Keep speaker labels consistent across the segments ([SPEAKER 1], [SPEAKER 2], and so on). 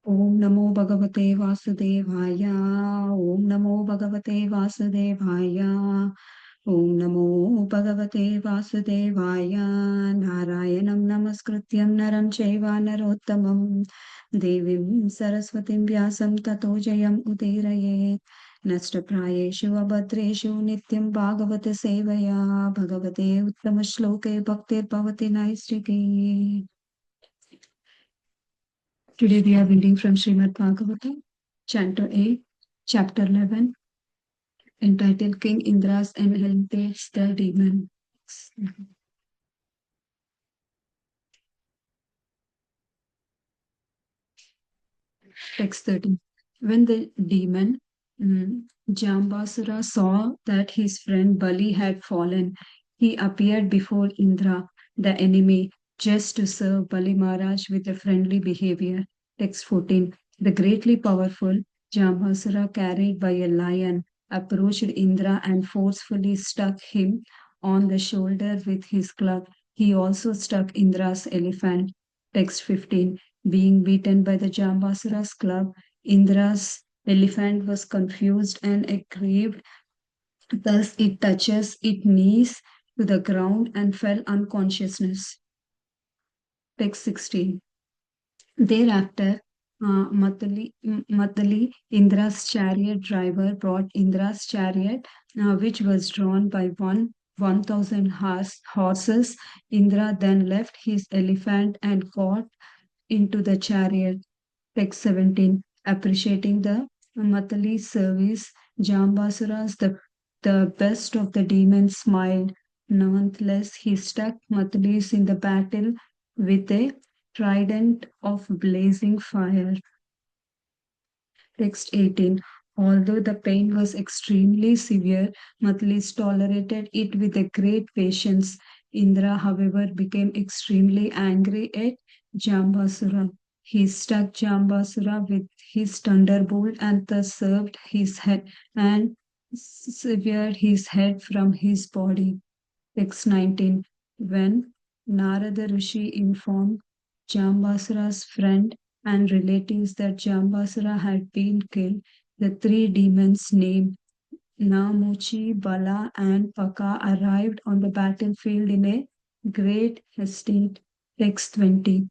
[SPEAKER 1] Om Namo Bhagavate Vasudevaya. Om Namo Bhagavate Vasudevaya. Om Namo Bhagavate Vasudevaya. Narayanam Namaskrityam Naram Chaiva Narottamam Devim Saraswatim Vyasam Tato Jayam Udirayet. Nashtaprayeshu Abhadreshu Nityam Bhagavate Sevaya Bhagavate Uttama Shloke Bhaktir Bhavati Naistiki. Today we are reading from Srimad Bhagavatam, Canto 8, Chapter 11, entitled King Indra's Inherites the Demon. Text 13. When the demon Jambasura saw that his friend Bali had fallen, he appeared before Indra, the enemy, just to serve Bali Maharaj with a friendly behavior. Text 14. The greatly powerful Jambasura, carried by a lion, approached Indra and forcefully struck him on the shoulder with his club. He also struck Indra's elephant. Text 15. Being beaten by the Jambasura's club, Indra's elephant was confused and aggrieved. Thus, it touches its knees to the ground and fell unconsciousness. Text 16. Thereafter, Matali, Indra's chariot driver, brought Indra's chariot, which was drawn by 1,000 horses. Indra then left his elephant and got into the chariot. Text 17. Appreciating the Matali's service, Jambasuras, the best of the demons, smiled. Nonetheless, he struck Matalis in the battle with a trident of blazing fire. Text 18. Although the pain was extremely severe, Matlis tolerated it with a great patience. Indra, however, became extremely angry at Jambasura. He struck Jambasura with his thunderbolt and thus severed his head and severed his head from his body. Text 19. When Narada Rishi informed Jambasura's friend and relatives that Jambasura had been killed, the three demons named Namuchi, Bala, and Paka arrived on the battlefield in a great haste. Text 20.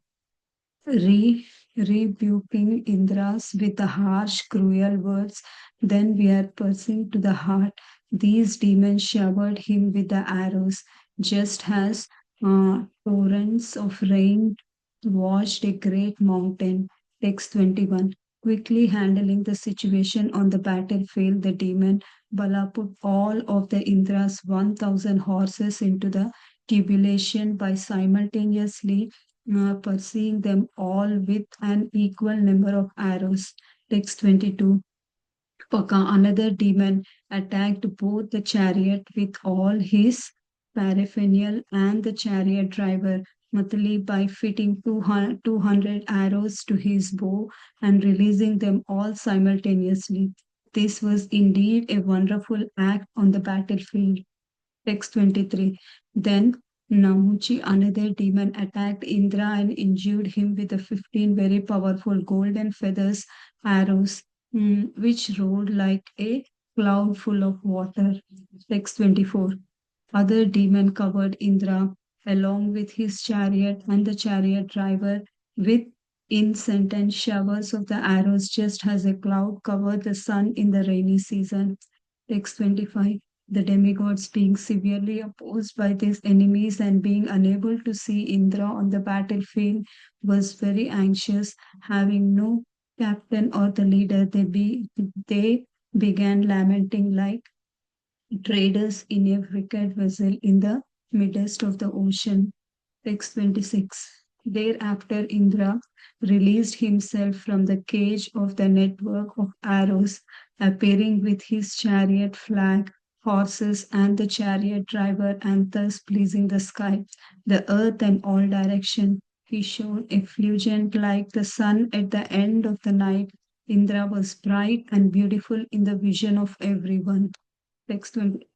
[SPEAKER 1] Rebuking Indras with the harsh, cruel words, then we are piercing to the heart. These demons showered him with the arrows, just as torrents of rain washed a great mountain. Text 21. Quickly handling the situation on the battlefield, the demon Bala put all of the Indra's 1,000 horses into the tribulation by simultaneously pursuing them all with an equal number of arrows. Text 22. Paka, another demon, attacked both the chariot with all his paraphernalia and the chariot driver, Matali, by fitting 200 arrows to his bow and releasing them all simultaneously. This was indeed a wonderful act on the battlefield. Text 23. Then Namuchi, another demon, attacked Indra and injured him with the 15 very powerful golden feathers arrows, which rolled like a cloud full of water. Text 24. Other demon covered Indra along with his chariot and the chariot driver with incessant showers of the arrows, just as a cloud covered the sun in the rainy season. Text 25. The demigods, being severely opposed by these enemies and being unable to see Indra on the battlefield, was very anxious, having no captain or the leader. They began lamenting like traders in a wicked vessel in the midst of the ocean. Text 26. Thereafter, Indra released himself from the cage of the network of arrows, appearing with his chariot flag, horses, and the chariot driver, and thus pleasing the sky, the earth, and all direction. He shone effulgent like the sun at the end of the night. Indra was bright and beautiful in the vision of everyone. Text 20.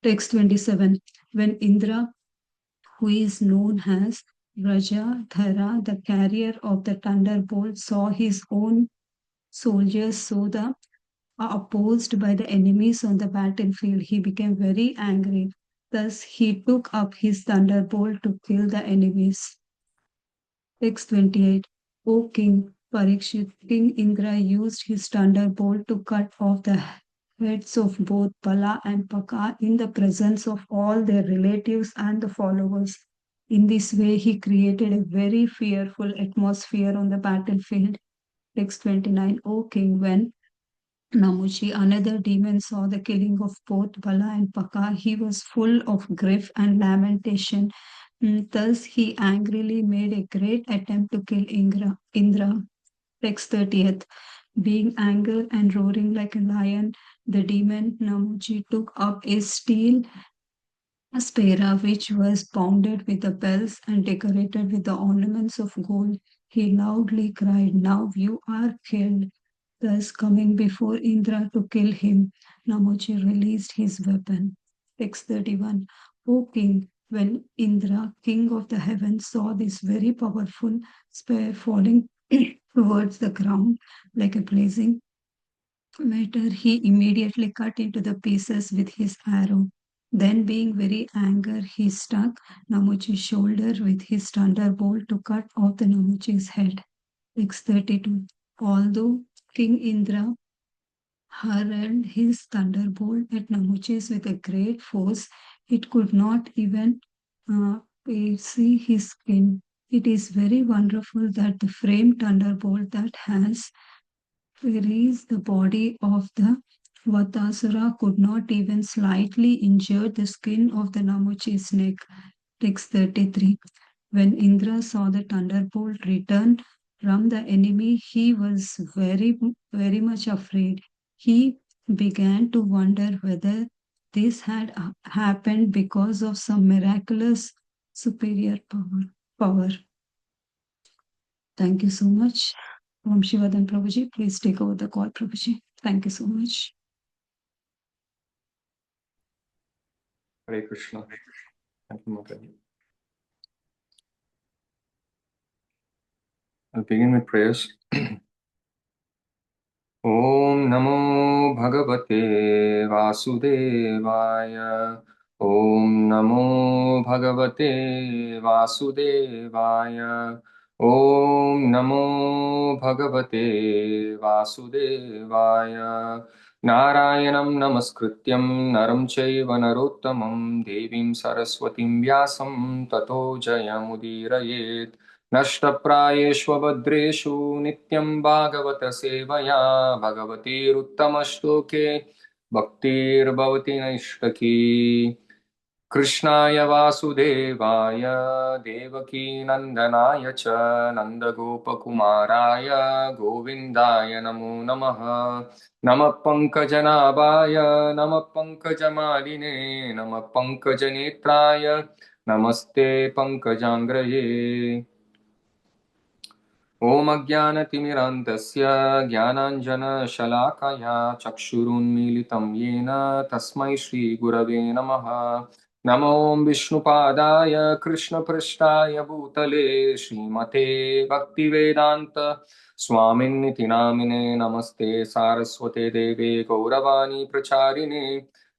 [SPEAKER 1] Text 27. When Indra who is known as Rajadhara, the carrier of the thunderbolt, saw his own soldiers opposed by the enemies on the battlefield. He became very angry. Thus, he took up his thunderbolt to kill the enemies. Text 28. O King Parikshit, King Indra used his thunderbolt to cut off the heads of both Bala and Paka in the presence of all their relatives and the followers. In this way, he created a very fearful atmosphere on the battlefield. Text 29. O King, when Namuchi, another demon, saw the killing of both Bala and Paka, he was full of grief and lamentation. Thus, he angrily made a great attempt to kill Indra. Text 30th. Being angry and roaring like a lion, the demon Namuchi took up a steel spera which was pounded with the bells and decorated with the ornaments of gold. He loudly cried, "Now you are killed." Thus, coming before Indra to kill him, Namuchi released his weapon. Text 31. O king, when Indra, king of the heavens, saw this very powerful spear falling towards the ground like a blazing matter, he immediately cut into the pieces with his arrow. Then, being very angry, he struck Namuchi's shoulder with his thunderbolt to cut off the Namuchi's head. Text 32. Although King Indra hurled his thunderbolt at Namuchis with a great force, it could not even see his skin. It is very wonderful that the framed thunderbolt that has raised the body of the Vatasura could not even slightly injure the skin of the Namuchi's neck. Text 33. When Indra saw the thunderbolt return from the enemy, he was very much afraid. He began to wonder whether this had happened because of some miraculous superior power. Thank you so much. Vamsi Vadan Prabhuji, please take over the call, Prabhuji. Thank you so much.
[SPEAKER 2] Hare Krishna. Thank you, Mataji. I'll begin with prayers. Om Namo Bhagavate Vasudevaya. Om Namo Bhagavate Vasudevaya. Om Namo Bhagavate Vasudevaya. Narayanam Namaskrityam Naram Chaiva Narottamam Devim Saraswatim Vyasam Tato Jayamudiraye. नष्टप्रायेष्वभद्रेषु नित्यं भागवत सेवया भगवतीरुत्तमश्लोके भक्तिर्भवति नैष्टकी कृष्णाय वासुदेवाय देवकी नन्दनाय च नन्दगोपकुमाराय गोविन्दाय नमो नमः नमः पङ्कजनाभाय नमः पङ्कजमालिने नमः पङ्कजनेत्राय नमस्ते पङ्कजाङ्ग्रये ॐ अज्ञानतिमिरान्धस्य ज्ञानाञ्जनशलाकया चक्षुरुन्मीलितं येन तस्मै श्रीगुरवे नमः नमो विष्णुपादाय कृष्णपृष्ठाय भूतले श्रीमते भक्तिवेदान्त स्वामिन्निति नामिने नमस्ते सारस्वते देवे गौरवाणी प्रचारिणे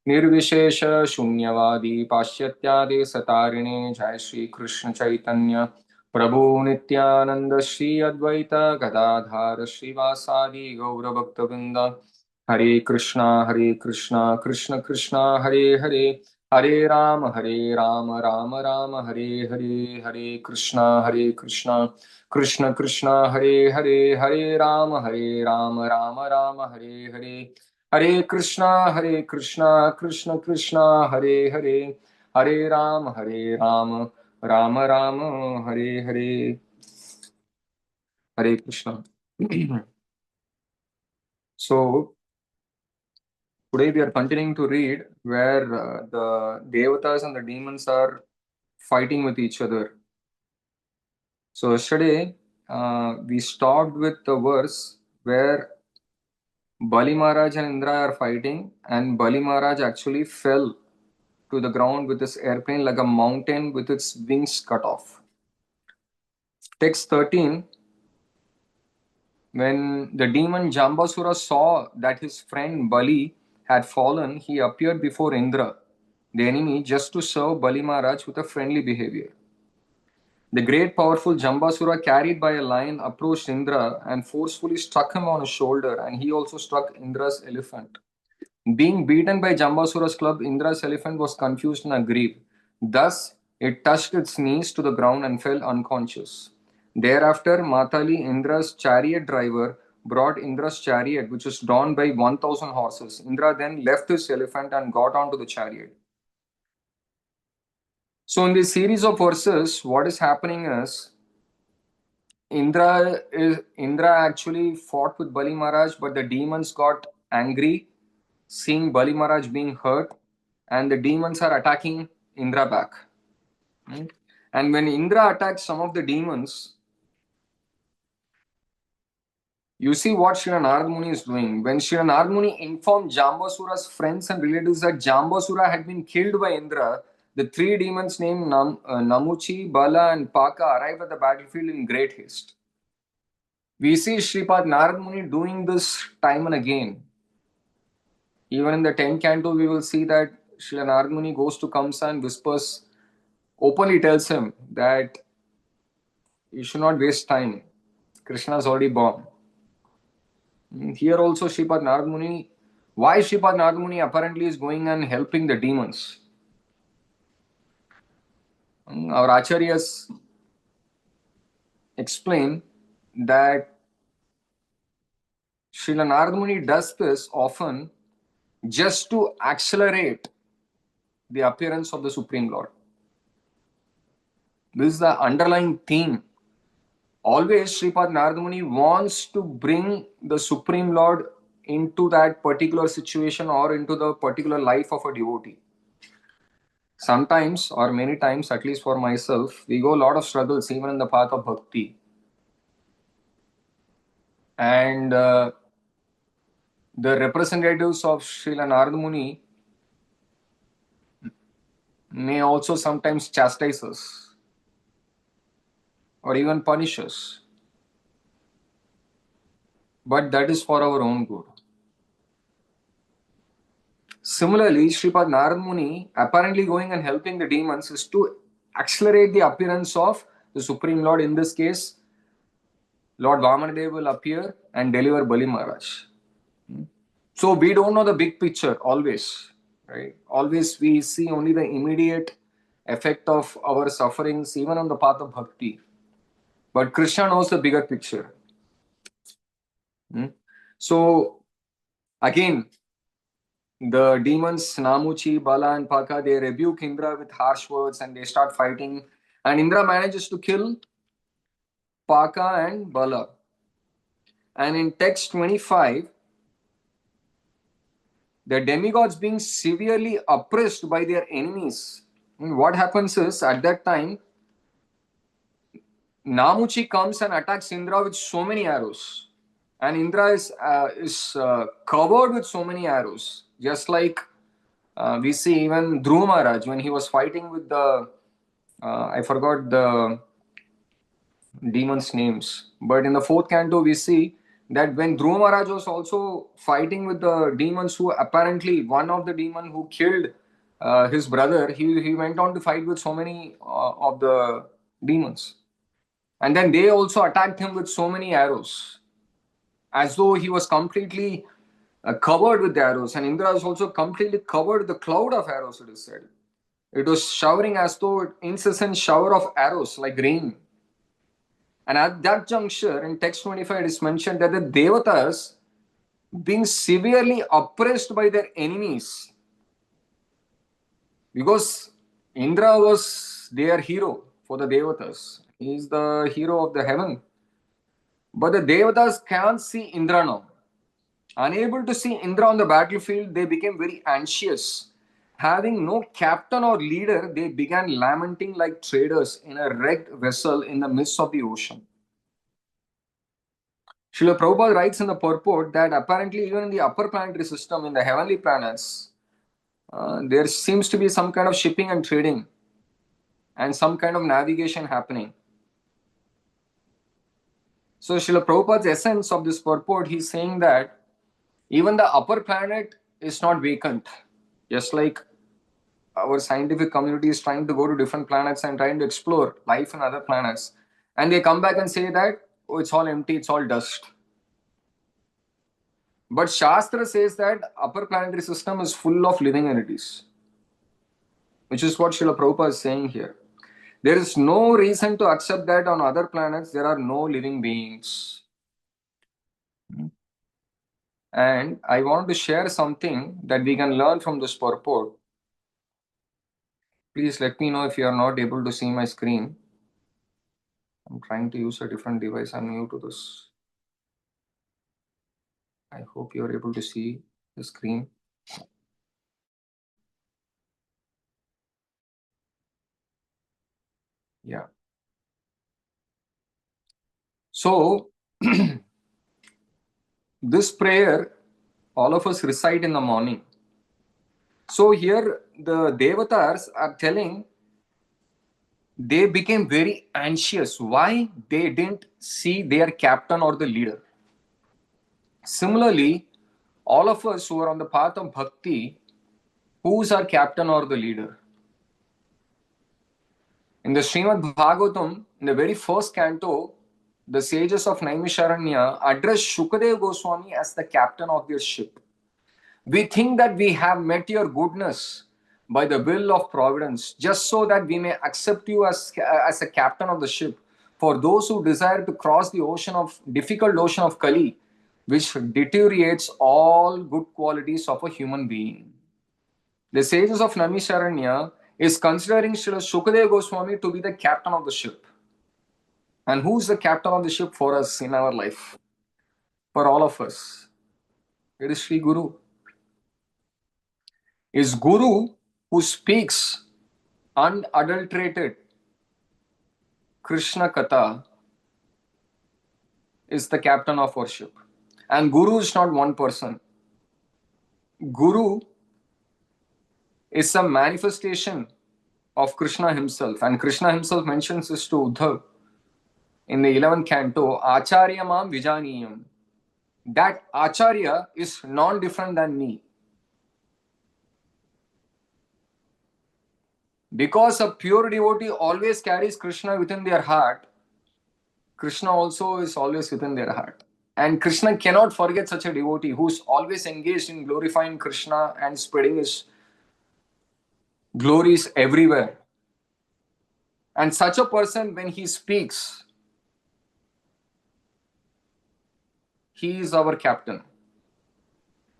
[SPEAKER 2] निर्विशेष शून्यवादी पाश्चात्यादि सतारिणे जय श्री कृष्ण चैतन्य प्रभु नित्यानंद श्री अद्वैत गदाधार श्रीवासादि गौरभक्तवृंद हरे Krishna Krishna Krishna Hare Hare Hare Ram Ram Ram Hare Hare Hare Krishna Krishna Krishna Hare Hare Hare Ram Ram Ram Hare Hare Hare Krishna Krishna Krishna Hare Hare Hare Ram Ram Ram Hare Hare Hare Krishna So today we are continuing to read where the devatas and the demons are fighting with each other. So yesterday we stopped with the verse where Bali Maharaj and Indra are fighting and Bali Maharaj actually fell to the ground with his airplane like a mountain with its wings cut off. Text 13. When the demon Jambasura saw that his friend Bali had fallen, he appeared before Indra, the enemy, just to serve Bali Maharaj with a friendly behavior. The great powerful Jambasura, carried by a lion, approached Indra and forcefully struck him on his shoulder, and he also struck Indra's elephant. Being beaten by Jambasura's club, Indra's elephant was confused and aggrieved. Thus, it touched its knees to the ground and fell unconscious. Thereafter, Matali, Indra's chariot driver, brought Indra's chariot, which was drawn by 1,000 horses. Indra then left his elephant and got onto the chariot. So, in this series of verses, what is happening is Indra actually fought with Bali Maharaj, but the demons got angry seeing Bali Maharaj being hurt, and the demons are attacking Indra back. And when Indra attacks some of the demons, you see what Srila Narad Muni is doing. When Srila Narad Muni informed Jambasura's friends and relatives that Jambasura had been killed by Indra, the three demons named Namuchi, Bala, and Paka arrived at the battlefield in great haste. We see Sripad Narad Muni doing this time and again. Even in the 10th canto, we will see that Srila Narad Muni goes to Kamsa and whispers, openly tells him that you should not waste time. Krishna is already born. Here also Sripad Narad Muni, why Sripad Narad Muni apparently is going and helping the demons. Our acharyas explain that Srila Narad Muni does this often just to accelerate the appearance of the Supreme Lord. This is the underlying theme. Always Sripad Narad Muni wants to bring the Supreme Lord into that particular situation or into the particular life of a devotee. Sometimes, or many times, at least for myself, we go a lot of struggles even in the path of bhakti. And the representatives of Srila Narad Muni may also sometimes chastise us or even punish us. But that is for our own good. Similarly, Sripad Narad Muni apparently going and helping the demons is to accelerate the appearance of the Supreme Lord. In this case, Lord Vamanadev will appear and deliver Bali Maharaj. So we don't know the big picture always, right? Always we see only the immediate effect of our sufferings, even on the path of bhakti. But Krishna knows the bigger picture. So again, the demons Namuchi, Bala, and Paka, they rebuke Indra with harsh words and they start fighting. And Indra manages to kill Paka and Bala. And in text 25, the demigods being severely oppressed by their enemies. And what happens is, at that time, Namuchi comes and attacks Indra with so many arrows. And Indra is covered with so many arrows. Just like we see even Dhruva Maharaj when he was fighting with the, I forgot the demons' names. But in the 4th canto, we see that when Dhruva Maharaj was also fighting with the demons, who apparently one of the demon who killed his brother, he went on to fight with so many of the demons. And then they also attacked him with so many arrows, as though he was completely covered with the arrows. And Indra was also completely covered with the cloud of arrows, it is said. It was showering as though an incessant shower of arrows like rain. And at that juncture, in text 25, it is mentioned that the Devatas, being severely oppressed by their enemies, because Indra was their hero for the Devatas. He is the hero of the heaven. But the Devatas can't see Indra now. Unable to see Indra on the battlefield, they became very anxious. Having no captain or leader, they began lamenting like traders in a wrecked vessel in the midst of the ocean. Srila Prabhupada writes in the purport that apparently even in the upper planetary system, in the heavenly planets, there seems to be some kind of shipping and trading and some kind of navigation happening. So Srila Prabhupada's essence of this purport, he's saying that even the upper planet is not vacant. Just like our scientific community is trying to go to different planets and trying to explore life on other planets. And they come back and say that, oh, it's all empty, it's all dust. But Shastra says that upper planetary system is full of living entities, which is what Srila Prabhupada is saying here. There is no reason to accept that on other planets there are no living beings. And I want to share something that we can learn from this purport. Please let me know if you are not able to see my screen. I'm trying to use a different device. I'm new to this. I hope you are able to see the screen. Yeah. So, this prayer, all of us recite in the morning. So, here the Devatas are telling they became very anxious. Why? They didn't see their captain or the leader. Similarly, all of us who are on the path of bhakti, who's our captain or the leader? In the Srimad Bhagavatam, in the very first canto, the sages of Naimisharanya address Shukadev Goswami as the captain of their ship. We think that we have met your goodness by the will of providence, just so that we may accept you as a captain of the ship. For those who desire to cross the difficult ocean of Kali, which deteriorates all good qualities of a human being. The sages of Naimisharanya is considering Srila Shukadev Goswami to be the captain of the ship. And who's the captain of the ship for us in our life? For all of us. It is Sri Guru. Is Guru who speaks unadulterated Krishna Katha is the captain of our ship. And Guru is not one person. Guru is a manifestation of Krishna himself. And Krishna himself mentions this to Uddhav in the 11th canto, Acharya Mam Vijaniyam. That Acharya is non-different than me. Because a pure devotee always carries Krishna within their heart, Krishna also is always within their heart. And Krishna cannot forget such a devotee who's always engaged in glorifying Krishna and spreading his glories everywhere. And such a person, when he speaks, he is our captain.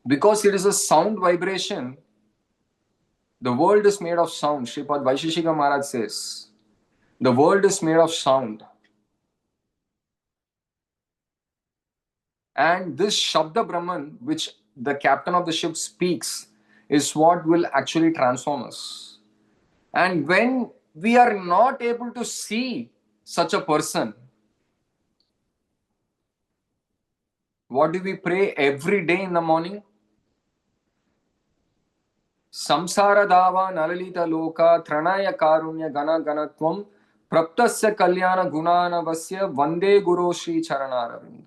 [SPEAKER 2] Because it is a sound vibration, the world is made of sound. Sripad Vaisheshika Maharaj says, the world is made of sound. And this Shabda Brahman, which the captain of the ship speaks, is what will actually transform us. And when we are not able to see such a person, what do we pray every day in the morning? Samsara dava nalalita loka tranaya karunya gana ganatvam praptasya kalyana gunanavasya vande guru shri charanaravinda.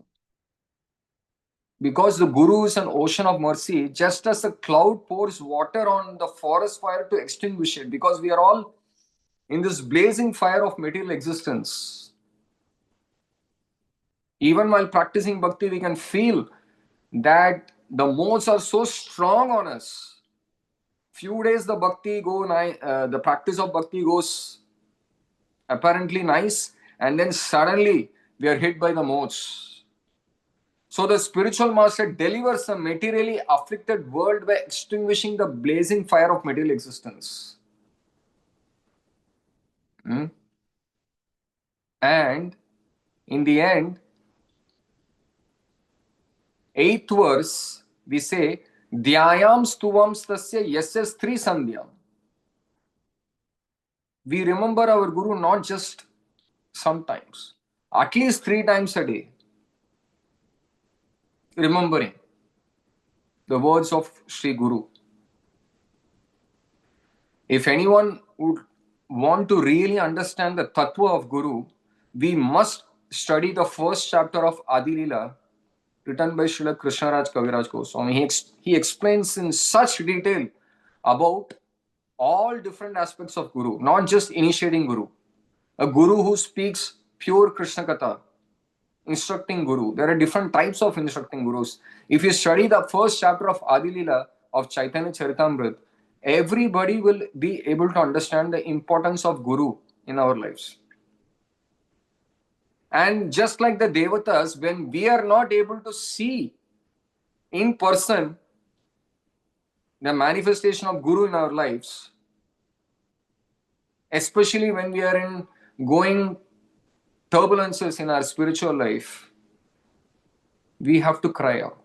[SPEAKER 2] Because the Guru is an ocean of mercy, just as a cloud pours water on the forest fire to extinguish it, because we are all in this blazing fire of material existence. Even while practicing bhakti, we can feel that the modes are so strong on us. Few days the practice of bhakti goes apparently nice, and then suddenly we are hit by the modes. So the spiritual master delivers the materially afflicted world by extinguishing the blazing fire of material existence. And in the end, 8th verse, we say, Dhyayam stuvam stasya yasya stri sandhyam. We remember our Guru not just sometimes, at least 3 times a day. Remembering the words of Sri Guru. If anyone would want to really understand the tattva of Guru, we must study the first chapter of Adi Lila, written by Srila Krishnaraj Kaviraj Goswami. He explains in such detail about all different aspects of Guru, not just initiating Guru. A Guru who speaks pure Krishna Katha, instructing Guru. There are different types of instructing Gurus. If you study the first chapter of Adi Lila of Chaitanya Charitamrita, everybody will be able to understand the importance of Guru in our lives. And just like the Devatas, when we are not able to see in person the manifestation of Guru in our lives, especially when we are in going turbulences in our spiritual life, we have to cry out.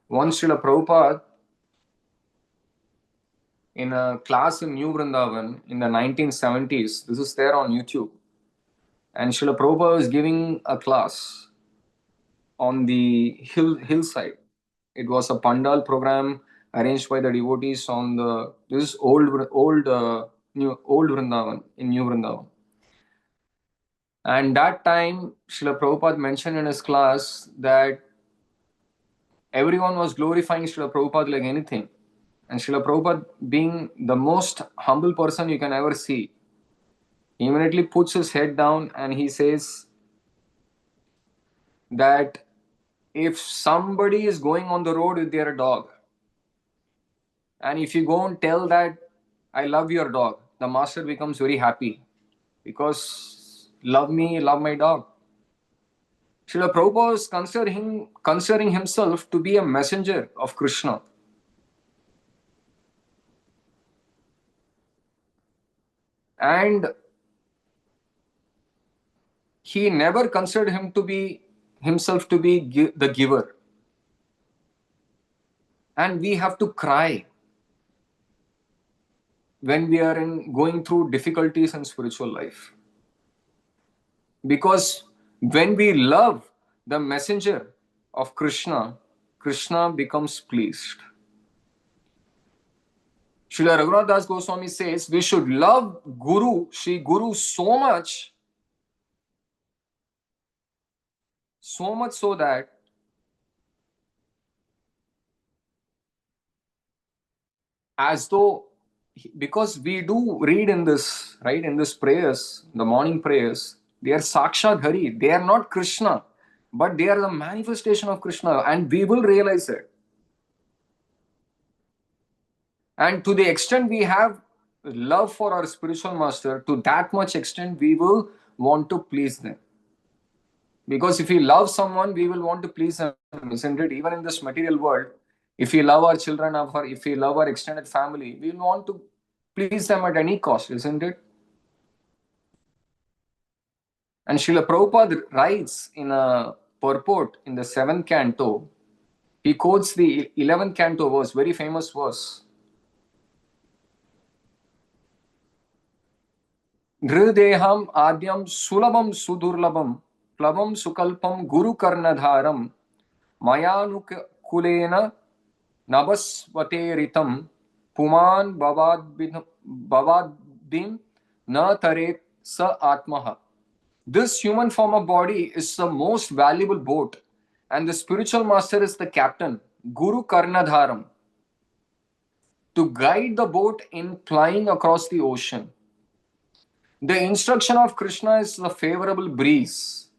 [SPEAKER 2] Once Srila Prabhupada, in a class in New Vrindavan in the 1970s, this is there on YouTube, and Srila Prabhupada was giving a class on the hillside. It was a pandal program arranged by the devotees on this old Vrindavan in New Vrindavan. And that time, Srila Prabhupada mentioned in his class that everyone was glorifying Srila Prabhupada like anything. And Srila Prabhupada, being the most humble person you can ever see, he immediately puts his head down and he says that if somebody is going on the road with their dog, and if you go and tell that, I love your dog, the master becomes very happy because love me, love my dog. Srila Prabhupada was considering himself to be a messenger of Krishna. And he never considered himself to be the giver. And we have to cry when we are going through difficulties in spiritual life. Because when we love the messenger of Krishna, Krishna becomes pleased. Srila Raghunath Das Goswami says we should love Guru, Sri Guru so much so that as though, because we do read in this, right, in this prayers, the morning prayers, they are Sakshat Hari, they are not Krishna, but they are the manifestation of Krishna, and we will realize it. And to the extent we have love for our spiritual master, to that much extent we will want to please them. Because if we love someone, we will want to please them, isn't it? Even in this material world, if we love our children, if we love our extended family, we will want to please them at any cost, isn't it? And Srila Prabhupada writes in a purport in the 7th canto, he quotes the 11th canto verse, very famous verse. Nrideham adyam sulabam sudurlabam plabam sukalpam guru karnadharam mayanukulena nabasvate puman bavadim na taret sa atmaha. This human form of body is the most valuable boat, and the spiritual master is the captain, Guru Karnadharam, to guide the boat in flying across the ocean. The instruction of Krishna is the favorable breeze.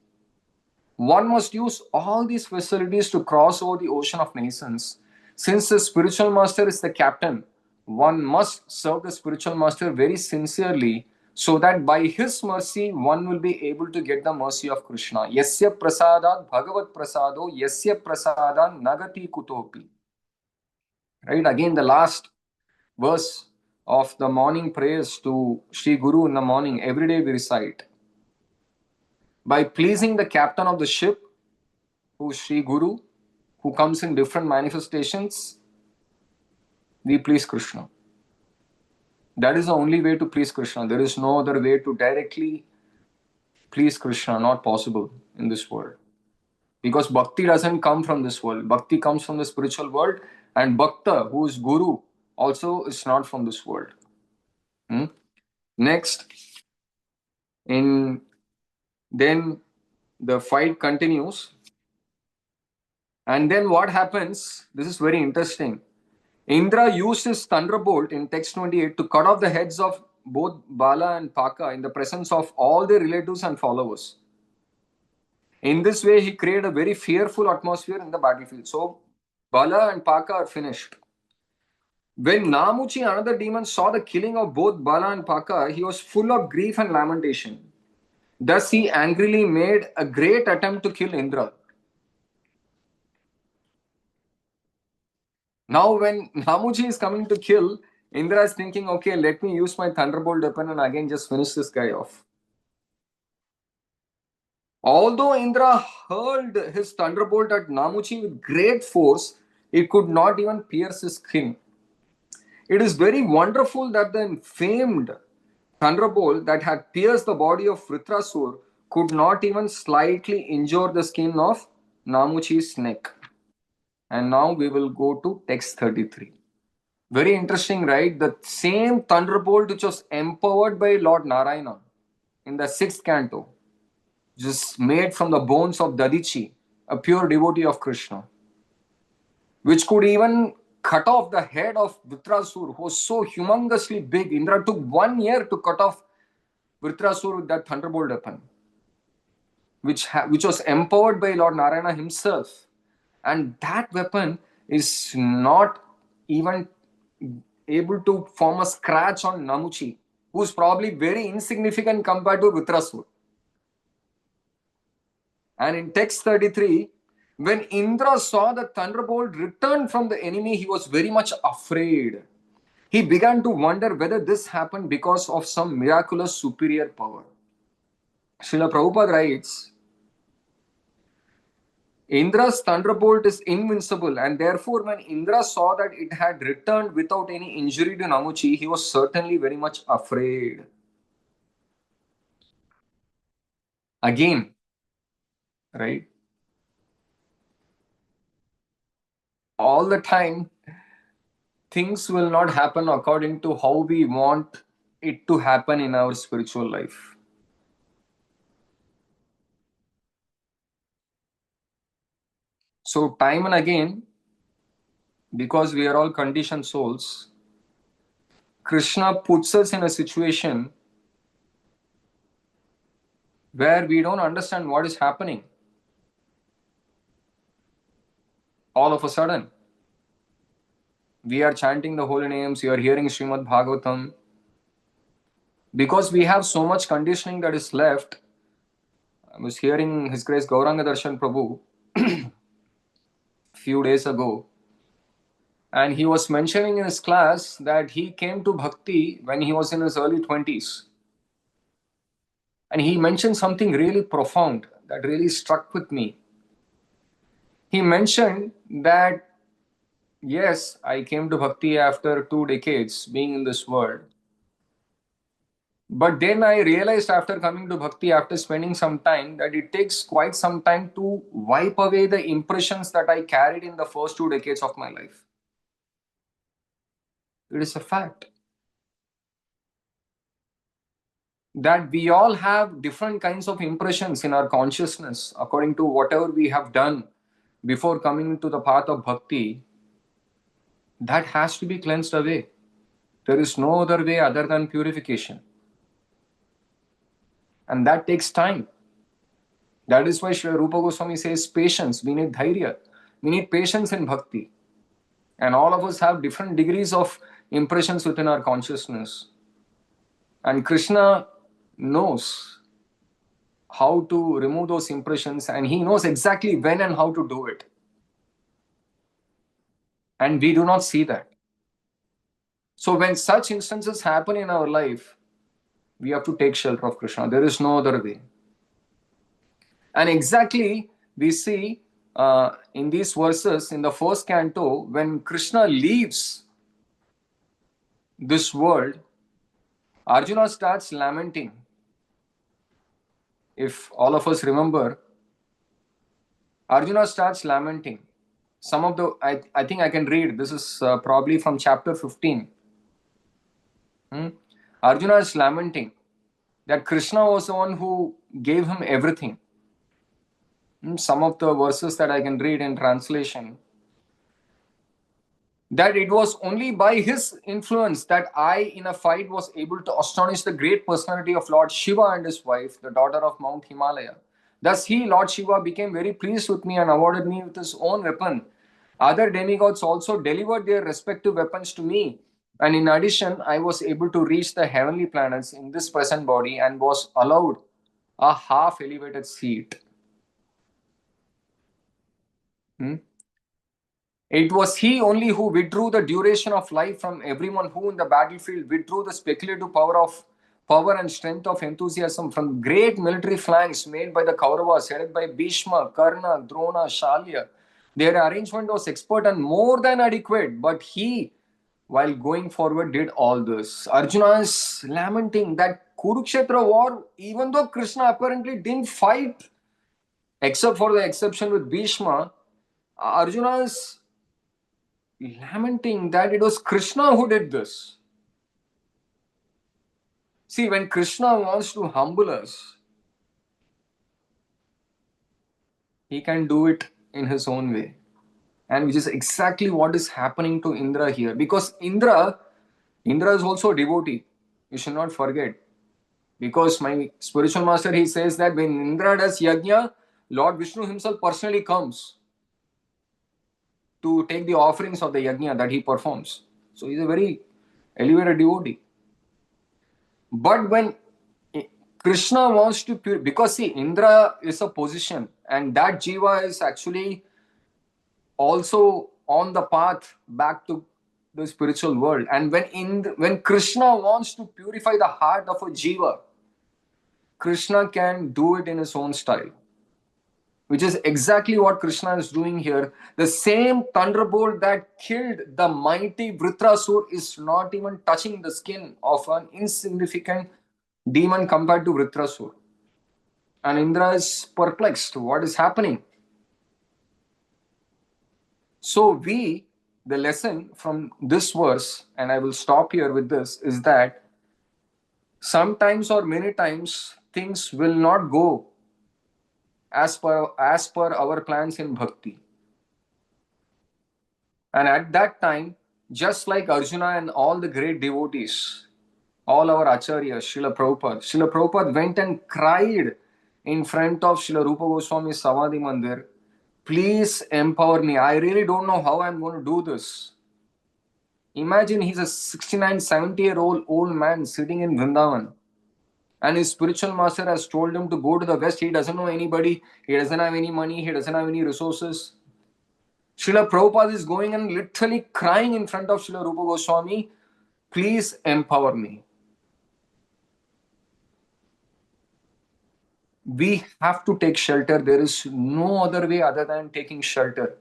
[SPEAKER 2] One must use all these facilities to cross over the ocean of nations. Since the spiritual master is the captain, one must serve the spiritual master very sincerely, so that by his mercy one will be able to get the mercy of Krishna. Yasya prasadat bhagavat prasado yasya prasadan nagati kutopi. Right, again the last verse of the morning prayers to Sri Guru in the morning, every day we recite. By pleasing the captain of the ship, who is Sri Guru, who comes in different manifestations, we please Krishna. That is the only way to please Krishna. There is no other way to directly please Krishna, not possible in this world. Because bhakti doesn't come from this world. Bhakti comes from the spiritual world, and bhakta, who is Guru, also is not from this world. Hmm? Next, in then the fight continues, and then what happens? This is very interesting. Indra used his thunderbolt in text 28 to cut off the heads of both Bala and Paka in the presence of all their relatives and followers. In this way, he created a very fearful atmosphere in the battlefield. So, Bala and Paka are finished. When Namuchi, another demon, saw the killing of both Bala and Paka, he was full of grief and lamentation. Thus, he angrily made a great attempt to kill Indra. Now, when Namuchi is coming to kill, Indra is thinking, okay, let me use my thunderbolt weapon and again just finish this guy off. Although Indra hurled his thunderbolt at Namuchi with great force, it could not even pierce his skin. It is very wonderful that the famed thunderbolt that had pierced the body of Vritrasur could not even slightly injure the skin of Namuchi's neck. And now we will go to text 33. Very interesting, right? The same thunderbolt which was empowered by Lord Narayana in the sixth canto, just made from the bones of Dadichi, a pure devotee of Krishna, which could even cut off the head of Vritrasur, who was so humongously big. Indra took 1 year to cut off Vritrasur with that thunderbolt weapon, which was empowered by Lord Narayana himself. And that weapon is not even able to form a scratch on Namuchi, who's probably very insignificant compared to Vritrasur. And in text 33, when Indra saw the thunderbolt return from the enemy, he was very much afraid. He began to wonder whether this happened because of some miraculous superior power. Srila Prabhupada writes, Indra's thunderbolt is invincible, and therefore, when Indra saw that it had returned without any injury to Namuchi, he was certainly very much afraid. Again, right? All the time, things will not happen according to how we want it to happen in our spiritual life. So, time and again, because we are all conditioned souls, Krishna puts us in a situation where we don't understand what is happening. All of a sudden, we are chanting the holy names, you are hearing Srimad Bhagavatam. Because we have so much conditioning that is left, I was hearing His Grace Gauranga Darshan Prabhu a few days ago, and he was mentioning in his class that he came to Bhakti when he was in his early 20s. And he mentioned something really profound that really struck with me. He mentioned that, yes, I came to Bhakti after 2 decades being in this world. But then I realized after coming to Bhakti, after spending some time, that it takes quite some time to wipe away the impressions that I carried in the first 2 decades of my life. It is a fact that we all have different kinds of impressions in our consciousness according to whatever we have done before coming to the path of bhakti. That has to be cleansed away. There is no other way other than purification. And that takes time. That is why Sri Rupa Goswami says patience. We need dhairya. We need patience in bhakti. And all of us have different degrees of impressions within our consciousness. And Krishna knows how to remove those impressions, and he knows exactly when and how to do it. And we do not see that. So when such instances happen in our life, we have to take shelter of Krishna. There is no other way. And exactly we see in these verses in the first canto, when Krishna leaves this world, Arjuna starts lamenting. If all of us remember, Arjuna starts lamenting, some of the, I think I can read. This is probably from chapter 15. Hmm? Arjuna is lamenting that Krishna was the one who gave him everything. Some of the verses that I can read in translation, that it was only by his influence that I, in a fight, was able to astonish the great personality of Lord Shiva and his wife, the daughter of Mount Himalaya. Thus he, Lord Shiva, became very pleased with me and awarded me with his own weapon. Other demigods also delivered their respective weapons to me. And in addition, I was able to reach the heavenly planets in this present body and was allowed a half elevated seat. Hmm? It was he only who withdrew the duration of life from everyone, who in the battlefield withdrew the speculative power and strength of enthusiasm from great military flanks made by the Kauravas, headed by Bhishma, Karna, Drona, Shalya. Their arrangement was expert and more than adequate, but he, while going forward, did all this. Arjuna is lamenting that Kurukshetra war, even though Krishna apparently didn't fight, except for the exception with Bhishma, Arjuna is lamenting that it was Krishna who did this. See, when Krishna wants to humble us, he can do it in his own way. And which is exactly what is happening to Indra here. Because Indra is also a devotee. You should not forget. Because my spiritual master, he says that when Indra does yajna, Lord Vishnu himself personally comes to take the offerings of the yajna that he performs. So he's a very elevated devotee. But when Krishna wants to because see, Indra is a position, and that jiva is actually also on the path back to the spiritual world. And when Krishna wants to purify the heart of a jiva, Krishna can do it in his own style, which is exactly what Krishna is doing here. The same thunderbolt that killed the mighty Vritrasur is not even touching the skin of an insignificant demon compared to Vritrasur. And Indra is perplexed. What is happening? So, the lesson from this verse, and I will stop here with this, is that sometimes or many times things will not go as per our plans in bhakti. And at that time, just like Arjuna and all the great devotees, all our acharyas, Srila Prabhupada went and cried in front of Srila Rupa Goswami's Samadhi Mandir, please empower me. I really don't know how I'm going to do this. Imagine he's a 69, 70-year-old man sitting in Vrindavan. And his spiritual master has told him to go to the West. He doesn't know anybody. He doesn't have any money. He doesn't have any resources. Srila Prabhupada is going and literally crying in front of Srila Rupa Goswami, please empower me. We have to take shelter. There is no other way other than taking shelter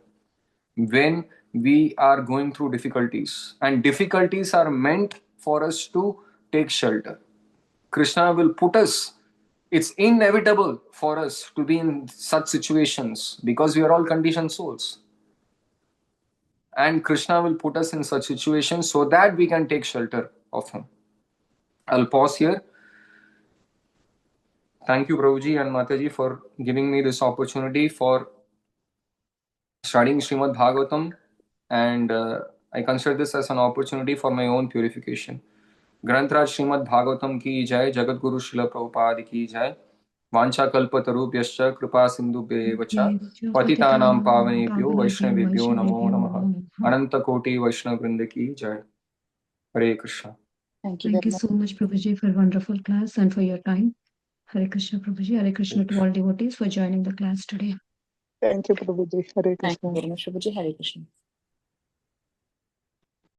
[SPEAKER 2] when we are going through difficulties. And difficulties are meant for us to take shelter. Krishna will put us, it's inevitable for us to be in such situations because we are all conditioned souls. And Krishna will put us in such situations so that we can take shelter of Him. I'll pause here. Thank you, Prabhuji and Mataji, for giving me this opportunity for studying Srimad Bhagavatam, and I consider this as an opportunity for my own purification. ग्रंथराज Shrimad Bhagavatam की जय, जगत गुरु शिल प्रभुपाद की जय, वांछा कल्पतरुभ्यश्च कृपा सिंधुभ्येव च पतितानां पावनेभ्यो वैष्णवेभ्यो नमो नमः। अनंत कोटि वैष्णव वृंद की जय। हरे Krishna.
[SPEAKER 1] Thank you so much, Prabhuji, for a wonderful class and for your time. Hare Krishna, Prabhuji. Hare Krishna to all devotees for joining the class today.
[SPEAKER 3] Thank you, Prabhuji. Hare
[SPEAKER 4] Thank you
[SPEAKER 3] Krishna.
[SPEAKER 4] very much, Shubhaji. Hare Krishna.